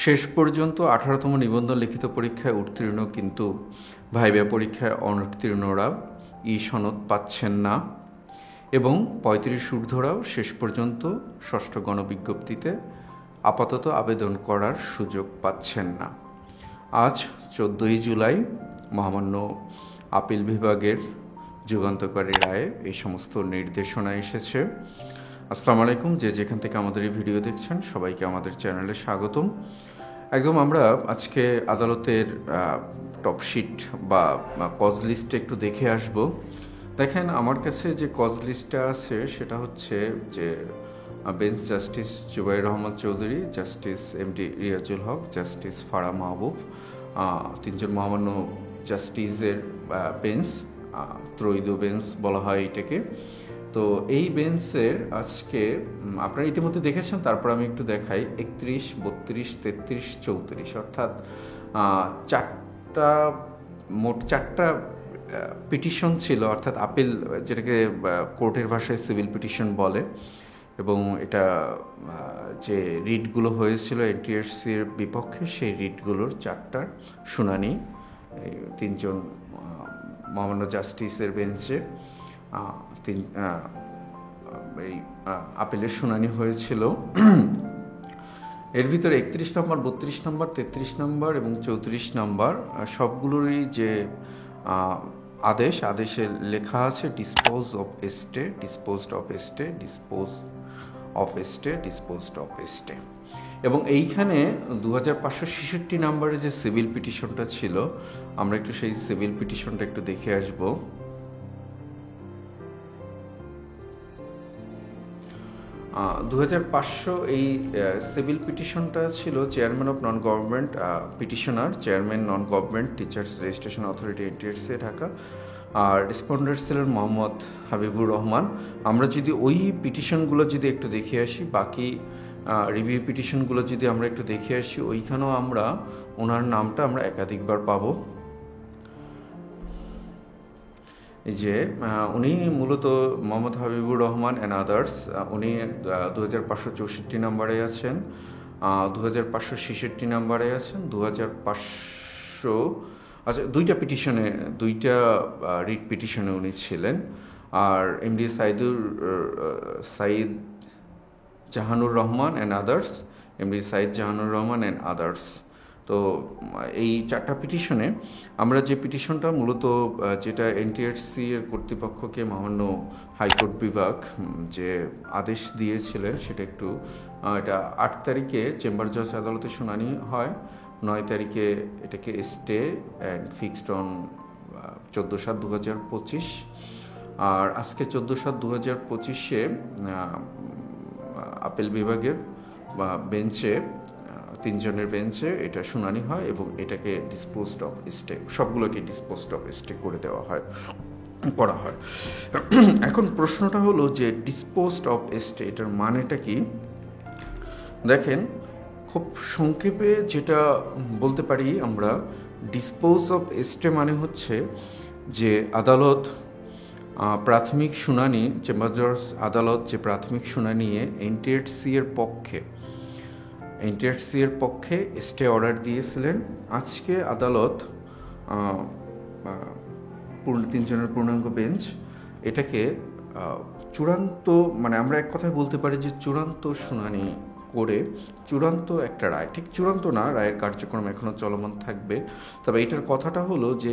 শেষ পর্যন্ত 18তম নিবন্ধন লিখিত পরীক্ষায় উত্তীর্ণ কিন্তু ভাইভা পরীক্ষায় অনুত্তীর্ণরা সনদ পাচ্ছেন না এবং 35 ঊর্ধ্বরাও শেষ পর্যন্ত ষষ্ঠ গণবিজ্ঞপ্তিতে আপাতত আবেদন করার সুযোগ পাচ্ছেন না। আজ 14 জুলাই মহামান্য আপিল বিভাগের যুগান্তকারী রায়ে এই সমস্ত নির্দেশনা এসেছে। আসসালামু আলাইকুম, যে যেখান থেকে আমাদের এই ভিডিও দেখছেন সবাইকে আমাদের চ্যানেলে স্বাগতম। একদম আমরা আজকে আদালতের টপশিট বা কজ লিস্টে একটু দেখে আসব। দেখেন, আমার কাছে যে কজ লিস্টটা আছে সেটা হচ্ছে যে bench justice Zubair Rahman Chowdhury, justice MD Riazul Haque, justice Farah Mahbub, তিনজন মহামান্য জাস্টিসের বেঞ্চ, ত্রৈদ বেঞ্চ বলা হয় এটাকে। তো এই বেঞ্চের আজকে আপনারা ইতিমধ্যে দেখেছেন, তারপর আমি একটু দেখাই। 31, 32, 33, 34 অর্থাৎ মোট চারটা পিটিশন ছিল, অর্থাৎ আপিল, যেটাকে কোর্টের ভাষায় সিভিল পিটিশন বলে। এবং এটা যে রিটগুলো হয়েছিল এনটিআরসির বিপক্ষে, সেই রিটগুলোর চারটার শুনানি তিনজন মহামান্য জাস্টিসের বেঞ্চে এই আপিলের শুনানি হয়েছিল। এর ভিতরে 31 নম্বর, 32 নম্বর, 33 নম্বর এবং 34 নম্বর সবগুলোরই যে আদেশে লেখা আছে dispose of এস্টে, disposed of এস্টে, dispose of এস্টে, disposed of এস্টে। এবং এইখানে 2566 নম্বরে যে সিভিল পিটিশনটা ছিল, আমরা একটু সেই সিভিল পিটিশনটা একটু দেখে আসব। 2500 এই সিভিল পিটিশনটা ছিল chairman of non government petitioner, chairman non government teachers registration authority NTRC Dhaka, আর রেসপন্ডেন্ট ছিলেন মোহাম্মদ হাবিবুর রহমান। আমরা যদি ওই পিটিশনগুলো যদি একটু দেখে আসি, বাকি রিভিউ পিটিশনগুলো যদি আমরা একটু দেখে আসি, ওইখানেও আমরা ওনার নামটা আমরা একাধিকবার পাবো। যে উনি মূলত মোহাম্মদ হাবিবুর রহমান অ্যান্ড আদার্স, উনি 2564 নম্বরে আছেন, 2566 নম্বরে আছেন, 2500, আচ্ছা, দুইটা রিট পিটিশনে উনি ছিলেন। আর MD Sayeed Jahanur Rahman and others, MD Sayeed Jahanur Rahman and others. তো এই চারটা পিটিশনে আমরা যে পিটিশনটা মূলত যেটা এনটিআরসি এর কর্তৃপক্ষকে মহামান্য হাইকোর্ট বিভাগ যে আদেশ দিয়েছিলেন, সেটা একটু এটা 8 তারিখে চেম্বার জজ আদালতে শুনানি হয়, 9 তারিখে এটাকে স্টে অ্যান্ড ফিক্সড অন 14/7/2025। আর আজকে 14/7/2025-এ আপিল বিভাগের বেঞ্চে, তিনজনের বেঞ্চে এটা শুনানি হয় এবং এটাকে ডিসপোজড অফ স্টে, সবগুলোকে ডিসপোজড অফ স্টে করে দেওয়া করা হয়। এখন প্রশ্নটা হলো যে ডিসপোজড অফ স্টে এটার মানেটা কি? দেখেন, খুব সংক্ষেপে যেটা বলতে পারি আমরা, ডিসপোজ অফ স্টে মানে হচ্ছে যে আদালত প্রাথমিক শুনানি, চেম্বার জজ আদালত যে প্রাথমিক শুনানি নিয়ে এনটিআরসি এর পক্ষে স্টে অর্ডার দিয়েছিলেন। আজকে আদালত তিনজনের পূর্ণাঙ্গ বেঞ্চ এটাকে চূড়ান্ত, মানে আমরা এক কথায় বলতে পারি যে চূড়ান্ত শুনানি করে চূড়ান্ত একটা রায়, ঠিক চূড়ান্ত না, রায়ের কার্যক্রম এখনো চলমান থাকবে। তবে এটার কথাটা হলো যে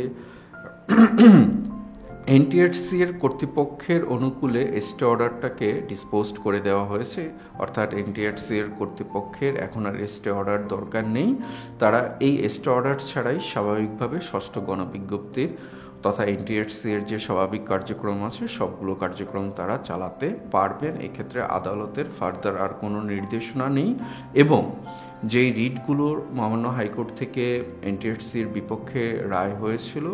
এনটিআরসি এর কর্তৃপক্ষের অনুকূলে স্টে অর্ডারটাকে ডিসপোজড করে দেওয়া হয়েছে, অর্থাৎ এনটিআরসি এর কর্তৃপক্ষের এখন আর স্টে অর্ডার দরকার নেই। তারা এই স্টে অর্ডার ছাড়াই স্বাভাবিকভাবে ষষ্ঠ গণবিজ্ঞপ্তির তথা এনটিআরসি এর যে স্বাভাবিক কার্যক্রম আছে সবগুলো কার্যক্রম তারা চালাতে পারবেন। এক্ষেত্রে আদালতের ফার্দার আর কোনো নির্দেশনা নেই। এবং যেই রিটগুলোর মহামান্য হাইকোর্ট থেকে এনটিআরসির বিপক্ষে রায় হয়েছিল,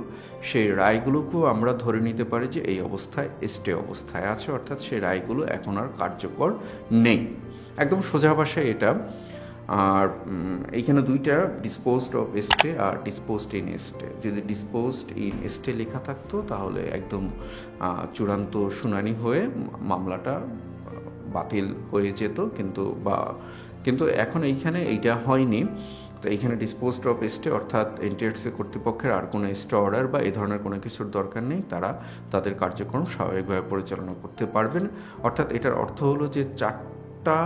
সেই রায়গুলোকেও আমরা ধরে নিতে পারি যে এই অবস্থায় স্টে অবস্থায় আছে, অর্থাৎ সেই রায়গুলো এখন আর কার্যকর নেই। একদম সোজা ভাষায় এটা। আর এইখানে দুইটা, ডিসপোজড অফ স্টে আর ডিসপোজড ইন স্টে। যদি ডিসপোজড ইন স্টে লেখা থাকতো তাহলে একদম চূড়ান্ত শুনানি হয়ে মামলাটা বাতিল হয়ে যেত, কিন্তু এখন এইখানে এইটা হয়নি। তো এইখানে ডিসপোজড অফ স্টে অর্থাৎ এনটিআরসি কর্তৃপক্ষের আর কোনো স্টে অর্ডার বা এই ধরনের কোনো কিছুর দরকার নেই, তারা তাদের কার্যক্রম স্বাভাবিকভাবে পরিচালনা করতে পারবেন। অর্থাৎ এটার অর্থ হলো যে 4টা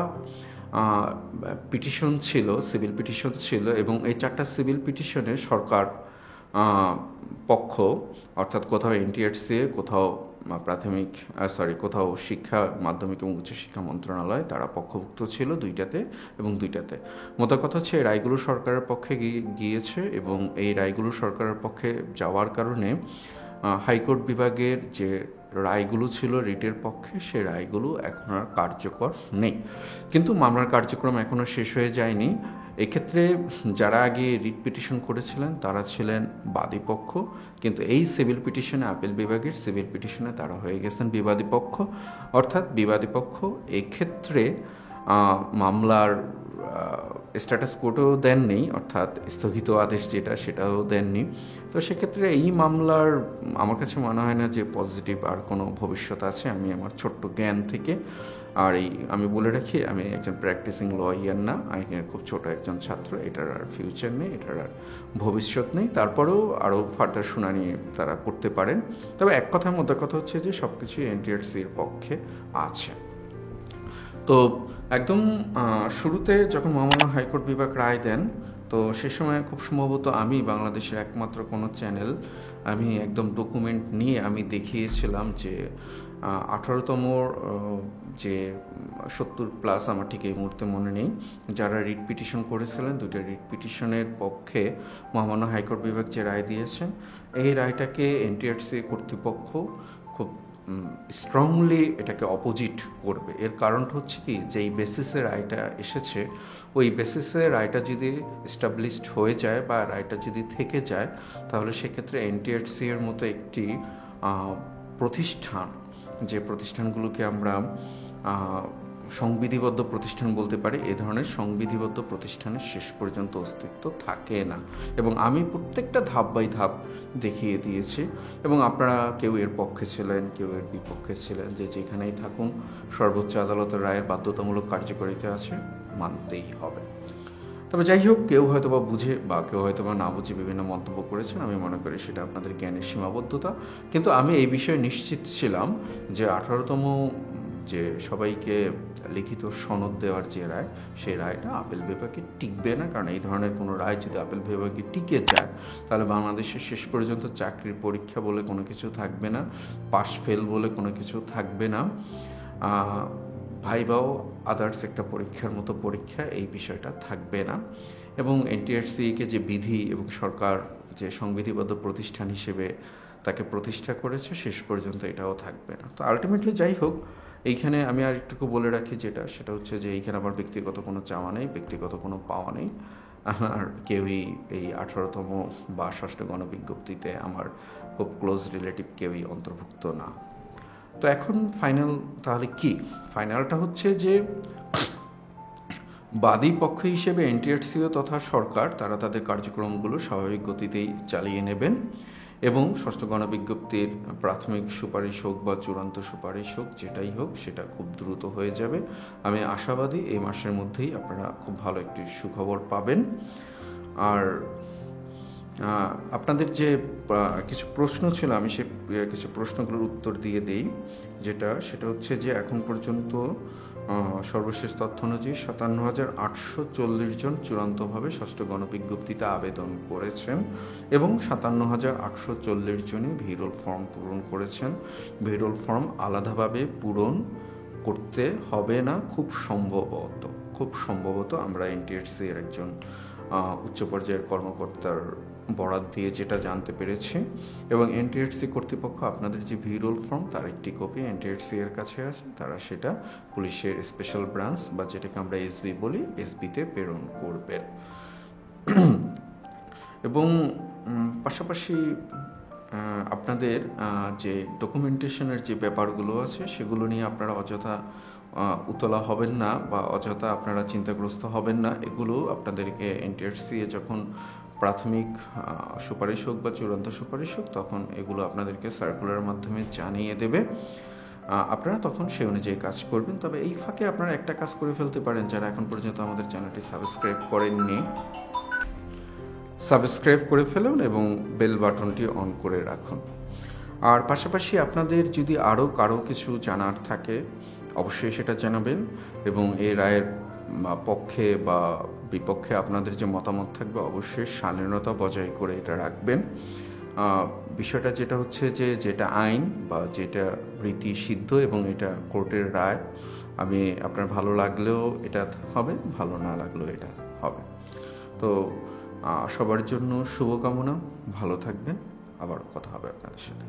পিটিশন ছিল, সিভিল পিটিশন ছিল, এবং এই 4টা সিভিল পিটিশনে সরকার পক্ষ অর্থাৎ কোথাও এনটিআরসি, কোথাও কোথাও শিক্ষা মাধ্যমিক এবং উচ্চশিক্ষা মন্ত্রণালয়, তারা পক্ষভুক্ত ছিল 2টাতে, এবং 2টাতে মোটা কথা হচ্ছে এই রায়গুলো সরকারের পক্ষে গিয়েছে, এবং এই রায়গুলো সরকারের পক্ষে যাওয়ার কারণে হাইকোর্ট বিভাগের যে রায়গুলো ছিল রিটের পক্ষে, সে রায়গুলো এখন আর কার্যকর নেই। কিন্তু মামলার কার্যক্রম এখনও শেষ হয়ে যায়নি। এক্ষেত্রে যারা আগে রিট পিটিশন করেছিলেন তারা ছিলেন বাদী পক্ষ, কিন্তু এই সিভিল পিটিশনে, আপিল বিভাগের সিভিল পিটিশনে তারা হয়ে গেছেন বিবাদী পক্ষ। অর্থাৎ বিবাদী পক্ষ এক্ষেত্রে মামলার স্ট্যাটাস কোর্টও দেননি, অর্থাৎ স্থগিত আদেশ যেটা, সেটাও দেননি। তো সেক্ষেত্রে এই মামলার আমার কাছে মনে হয় না যে পজিটিভ আর কোনো ভবিষ্যৎ আছে। আমি আমার ছোট্ট জ্ঞান থেকে, আর আমি বলে রাখি, আমি একজন প্র্যাকটিসিং লয়ার না, আমি খুব ছোট একজন ছাত্র, এটার আর ফিউচার নেই, এটার আর ভবিষ্যৎ নেই। তারপরেও আরও ফার্দার শুনানি তারা করতে পারেন। তবে এক কথার মধ্যে কথা হচ্ছে যে সব কিছুই এনটিআরসির পক্ষে আছে। তো একদম শুরুতে যখন মহামান্য হাইকোর্ট বিভাগ রায় দেন, তো সে সময় খুব সম্ভবত আমি বাংলাদেশের একমাত্র কোনো চ্যানেল, আমি একদম ডকুমেন্ট নিয়ে আমি দেখিয়েছিলাম যে 18তম যে 70+, আমার ঠিক এই মুহূর্তে মনে নেই, যারা রিট পিটিশন করেছিলেন, 2টা রিট পিটিশনের পক্ষে মহামান্য হাইকোর্ট বিভাগ যে রায় দিয়েছেন, এই রায়টাকে এনটিআরসি কর্তৃপক্ষ খুব স্ট্রংলি এটাকে অপোজিট করবে। এর কারণটা হচ্ছে কি, যে এই বেসিসে রায়টা এসেছে, ওই বেসিসে রায়টা যদি এস্টাবলিশড হয়ে যায় বা রায়টা যদি থেকে যায়, তাহলে সেক্ষেত্রে এনটিআরসি এর মতো একটি প্রতিষ্ঠান, যে প্রতিষ্ঠানগুলোকে আমরা সংবিধিবদ্ধ প্রতিষ্ঠান বলতে পারি, এ ধরনের সংবিধিবদ্ধ প্রতিষ্ঠানের শেষ পর্যন্ত অস্তিত্ব থাকে না। এবং আমি প্রত্যেকটা ধাপ বাই ধাপ দেখিয়ে দিয়েছি, এবং আপনারা কেউ এর পক্ষে ছিলেন, কেউ এর বিপক্ষে ছিলেন, যে যেখানেই থাকুন সর্বোচ্চ আদালতের রায়ের বাধ্যতামূলক কার্যকারিতা আছে, মানতেই হবে। তবে যাই হোক, কেউ হয়তো বা বুঝে বা কেউ হয়তো বা না বুঝে বিভিন্ন মন্তব্য করেছেন, আমি মনে করি সেটা আপনাদের জ্ঞানের সীমাবদ্ধতা। কিন্তু আমি এই বিষয়ে নিশ্চিত ছিলাম যে 18তম যে সবাইকে লিখিত সনদ দেওয়ার যে রায়, সেই রায়টা আপিল বিভাগে টিকবে না। কারণ এই ধরনের কোনো রায় যদি আপিল বিভাগে টিকে যায়, তাহলে বাংলাদেশের শেষ পর্যন্ত চাকরির পরীক্ষা বলে কোনো কিছু থাকবে না, পাস ফেল বলে কোনো কিছু থাকবে না, ভাইবাও আদার্স একটা পরীক্ষার মতো পরীক্ষা, এই বিষয়টা থাকবে না। এবং এনটিআরসিকে যে বিধি এবং সরকার যে সংবিধিবদ্ধ প্রতিষ্ঠান হিসেবে তাকে প্রতিষ্ঠা করেছে, শেষ পর্যন্ত এটাও থাকবে না। তো আলটিমেটলি যাই হোক, এইখানে আমি আর একটুকু বলে রাখি, সেটা হচ্ছে যে এইখানে আমার ব্যক্তিগত কোনো চাওয়া নেই, ব্যক্তিগত কোনো পাওয়া নেই। আমার কেউই এই 18তম বা 6ষ্ঠ গণবিজ্ঞপ্তিতে আমার খুব ক্লোজ রিলেটিভ কেউই অন্তর্ভুক্ত না। তো এখন ফাইনাল তাহলে কি? ফাইনালটা হচ্ছে যে বাদী পক্ষ হিসেবে এনটিআরসিও তথা সরকার, তারা তাদের কার্যক্রমগুলো স্বাভাবিক গতিতেই চালিয়ে নেবেন, এবং 6ষ্ঠ গণবিজ্ঞপ্তির প্রাথমিক সুপারিশ হোক বা চূড়ান্ত সুপারিশ হোক, যেটাই হোক, সেটা খুব দ্রুত হয়ে যাবে। আমি আশাবাদী এই মাসের মধ্যেই আপনারা খুব ভালো একটি সুখবর পাবেন। আর আপনাদের যে কিছু প্রশ্ন ছিল, আমি সে কিছু প্রশ্নগুলোর উত্তর দিয়ে দেই। সেটা হচ্ছে যে এখন পর্যন্ত সর্বশেষ তথ্য অনুযায়ী 57,840 জন চূড়ান্তভাবে 6ষ্ঠ গণবিজ্ঞপ্তিতে আবেদন করেছেন, এবং 57,840 জনই ভিরোল ফর্ম পূরণ করেছেন। ভিরোল ফর্ম আলাদাভাবে পূরণ করতে হবে না, খুব সম্ভবত আমরা এনটিআরসি এর একজন উচ্চ পর্যায়ের কর্মকর্তার বরাত দিয়ে যেটা জানতে পেরেছি। এবং এনটিআরসি কর্তৃপক্ষ আপনাদের যে ভিরোল ফর্ম, তার একটি কপি এনটিআরসি এর কাছে আছে, তারা সেটা পুলিশের স্পেশাল ব্রাঞ্চ বা যেটাকে আমরা এসবি বলি, এসবিতে প্রেরণ করবে। এবং পাশাপাশি আপনাদের যে ডকুমেন্টেশনের যে ব্যাপারগুলো আছে, সেগুলো নিয়ে আপনারা অযথা উতলা হবেন না বা অযথা আপনারা চিন্তাগ্রস্ত হবেন না। এগুলো আপনাদেরকে এনটিআরসি যখন প্রাথমিক সুপারিশ হোক বা চূড়ান্ত সুপারিশ হোক, তখন এগুলো আপনাদেরকে সার্কুলারের মাধ্যমে জানিয়ে দেবে, আপনারা তখন সেই অনুযায়ী কাজ করবেন। তবে এই ফাঁকে আপনারা একটা কাজ করে ফেলতে পারেন, যারা এখন পর্যন্ত আমাদের চ্যানেলটি সাবস্ক্রাইব করেননি, সাবস্ক্রাইব করে ফেলুন এবং বেল বাটনটি অন করে রাখুন। আর পাশাপাশি আপনাদের যদি আরও কারো কিছু জানার থাকে অবশ্যই সেটা জানাবেন, এবং এই রায়ের পক্ষে বা বিপক্ষে আপনাদের যে মতামত থাকবে অবশ্যই শালীনতা বজায় করে এটা রাখবেন। বিষয়টা যেটা হচ্ছে যে যেটা আইন বা যেটা রীতি সিদ্ধ এবং এটা কোর্টের রায়, আমি আপনার ভালো লাগলেও এটা হবে, ভালো না লাগলেও এটা হবে। তো সবার জন্য শুভকামনা, ভালো থাকবেন, আবার কথা হবে আপনাদের সাথে।